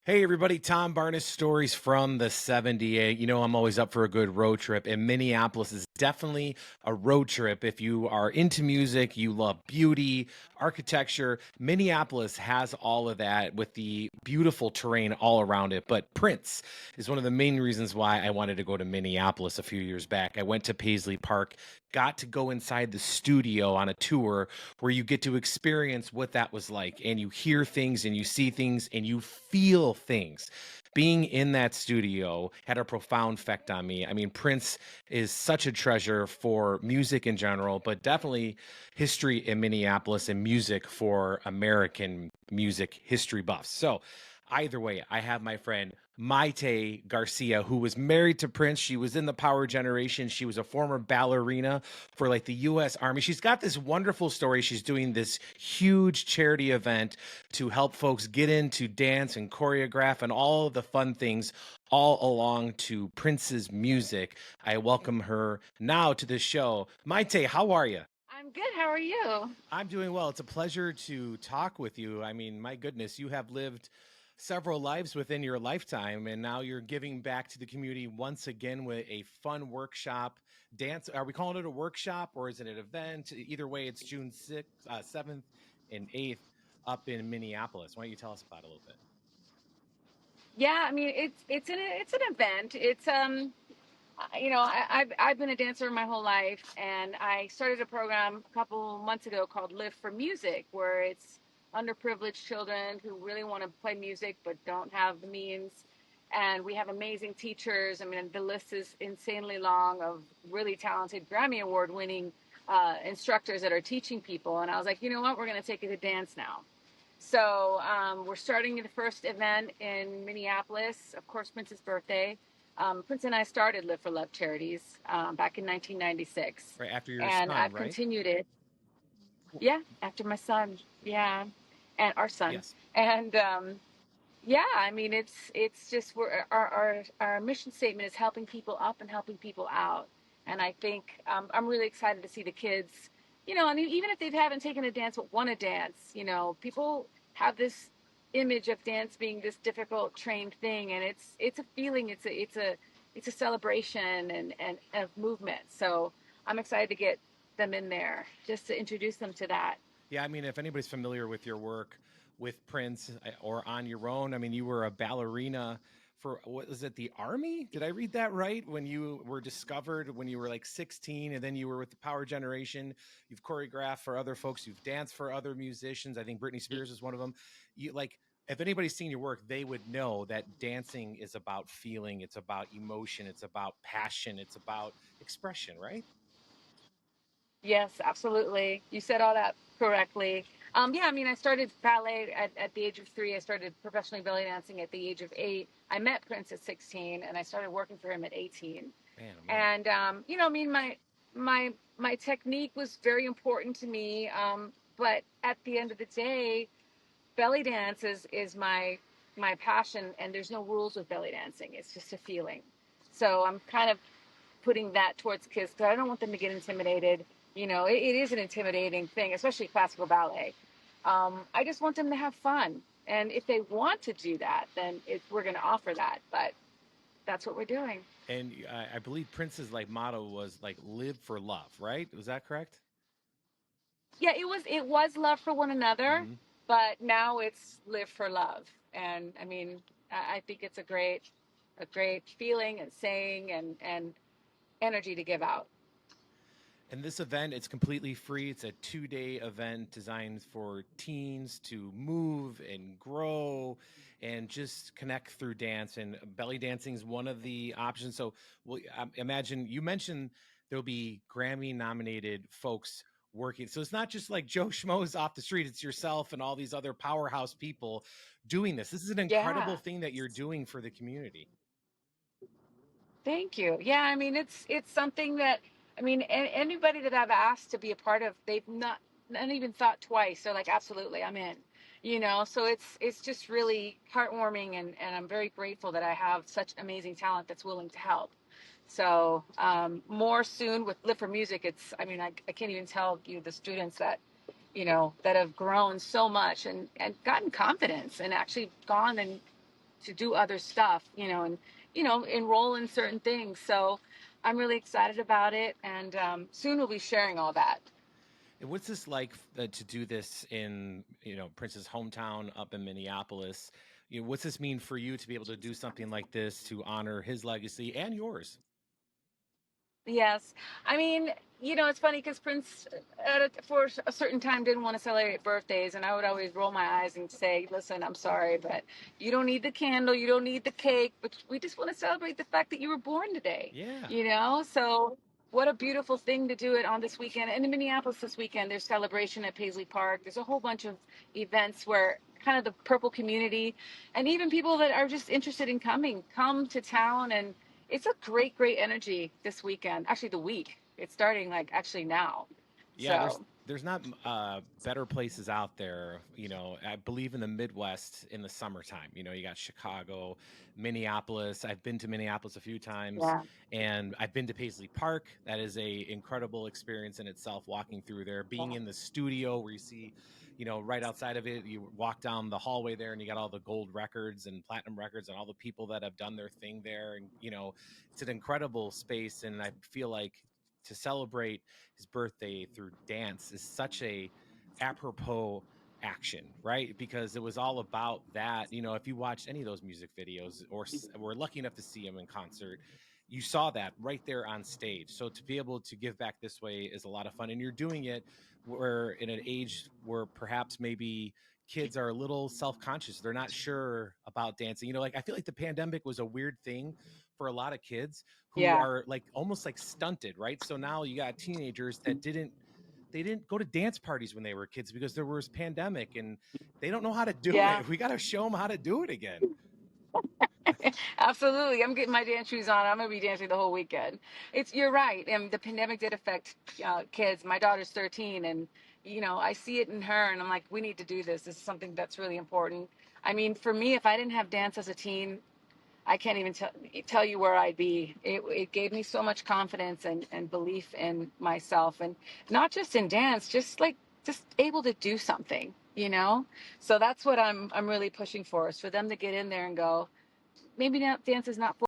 Hey everybody, Tom Barnes stories from the 78. You know, I'm always up for a good road trip, and Minneapolis is definitely a road trip. If you are into music, you love beauty, architecture, Minneapolis has all of that with the beautiful terrain all around it. But Prince is one of the main reasons why I wanted to go to Minneapolis a few years back. I went to Paisley Park, got to go inside the studio on a tour where you get to experience what that was like, and you hear things and you see things and you feel things. Being in that studio had a profound effect on me. I mean, Prince is such a treasure for music in general, but definitely history in Minneapolis and music for American music history buffs. So either way, I have my friend Mayte Garcia, who was married to Prince. She was in the Power Generation. She was a former ballerina for like the U.S. Army. She's got this wonderful story. She's doing this huge charity event to help folks get into dance and choreograph and all of the fun things all along to Prince's music. I welcome her now to the show. Mayte, how are you? I'm good. How are you? I'm doing well. It's a pleasure to talk with you. I mean, my goodness, you have lived several lives within your lifetime, and now you're giving back to the community once again with a fun workshop. Dance, are we calling it a workshop or is it an event? Either way, it's June 6th, 7th, and 8th up in Minneapolis. Why don't you tell us about it a little bit? Yeah, I mean it's an event. I've been a dancer my whole life, and I started a program a couple months ago called Live for Music, where it's underprivileged children who really want to play music but don't have the means. And we have amazing teachers. I mean, the list is insanely long of really talented Grammy Award winning instructors that are teaching people. And I was like, you know what? We're going to take it to dance now. So we're starting the first event in Minneapolis, of course, Prince's birthday. Prince and I started Live for Love Charities back in 1996, Right after your and son, I've right? continued it. Yeah, after my son. Yeah, and our son. Yes. And yeah, I mean, it's just our mission statement is helping people up and helping people out. And I think I'm really excited to see the kids, I mean, even if they haven't taken a dance but want to dance, people have this image of dance being this difficult trained thing, and it's a feeling, it's a celebration and of movement. So I'm excited to get them in there just to introduce them to that. Yeah, I mean, if anybody's familiar with your work with Prince or on your own, I mean, you were a ballerina for what was it, the Army? Did I read that right? When you were discovered when you were like 16, and then you were with the Power Generation. You've choreographed for other folks. You've danced for other musicians. I think Britney Spears is one of them. You like. If anybody's seen your work, they would know that dancing is about feeling, it's about emotion, it's about passion, it's about expression, right? Yes, absolutely. You said all that correctly. Yeah, I mean, I started ballet at the age of 3. I started professionally belly dancing at the age of 8. I met Prince at 16, and I started working for him at 18. Man, oh man. And I mean, my technique was very important to me. But at the end of the day, belly dance is my passion, and there's no rules with belly dancing. It's just a feeling. So I'm kind of putting that towards kids because I don't want them to get intimidated. It is an intimidating thing, especially classical ballet. I just want them to have fun. And if they want to do that, then we're going to offer that. But that's what we're doing. And I believe Prince's like motto was like "Live for love," right? Was that correct? Yeah, it was love for one another, Hmm. but now it's live for love. And I mean, I think it's a great feeling and saying and energy to give out. And this event, it's completely free. It's a 2-day event designed for teens to move and grow and just connect through dance. And belly dancing is one of the options. So, well, imagine you mentioned there'll be Grammy nominated folks working. So it's not just like Joe Schmoes off the street. It's yourself and all these other powerhouse people doing this. This is an incredible Yeah. thing that you're doing for the community. Thank you. Yeah, I mean it's something that I mean anybody that I've asked to be a part of, they've not even thought twice. They're like, absolutely, I'm in. So it's just really heartwarming, and I'm very grateful that I have such amazing talent that's willing to help. So more soon with Live for Music. I mean, I can't even tell you the students that have grown so much and gotten confidence and actually gone and to do other stuff, and enroll in certain things. So I'm really excited about it, and soon we'll be sharing all that. And what's this like to do this in, Prince's hometown up in Minneapolis? What's this mean for you to be able to do something like this to honor his legacy and yours? Yes. I mean, it's funny because Prince, for a certain time, didn't want to celebrate birthdays. And I would always roll my eyes and say, listen, I'm sorry, but you don't need the candle, you don't need the cake, but we just want to celebrate the fact that you were born today, Yeah. So what a beautiful thing to do it on this weekend. And in Minneapolis this weekend, there's celebration at Paisley Park. There's a whole bunch of events where kind of the purple community and even people that are just interested in come to town, and it's a great energy this weekend. Actually, the week. It's starting like actually now. Yeah, there's So there's not better places out there. I believe in the Midwest in the summertime. You got Chicago, Minneapolis. I've been to Minneapolis a few times, yeah, and I've been to Paisley Park. That is a incredible experience in itself. Walking through there, being yeah, in the studio where you see, right outside of it, you walk down the hallway there, and you got all the gold records and platinum records, and all the people that have done their thing there. And it's an incredible space, and I feel like to celebrate his birthday through dance is such a apropos action, right? Because it was all about that. If you watched any of those music videos or were lucky enough to see him in concert, you saw that right there on stage. So to be able to give back this way is a lot of fun. And you're doing it where in an age where perhaps maybe kids are a little self-conscious. They're not sure about dancing. Like I feel like the pandemic was a weird thing for a lot of kids who yeah, are like almost like stunted, right? So now you got teenagers that didn't go to dance parties when they were kids because there was pandemic and they don't know how to do yeah. it. We got to show them how to do it again. Absolutely. I'm getting my dance shoes on. I'm gonna be dancing the whole weekend. You're right. And the pandemic did affect kids. My daughter's 13, and I see it in her, and I'm like, we need to do this. This is something that's really important. I mean, for me, if I didn't have dance as a teen, I can't even tell you where I'd be. It gave me so much confidence and belief in myself, and not just in dance, just able to do something. So that's what I'm really pushing for, is for them to get in there and go, maybe now dance is not for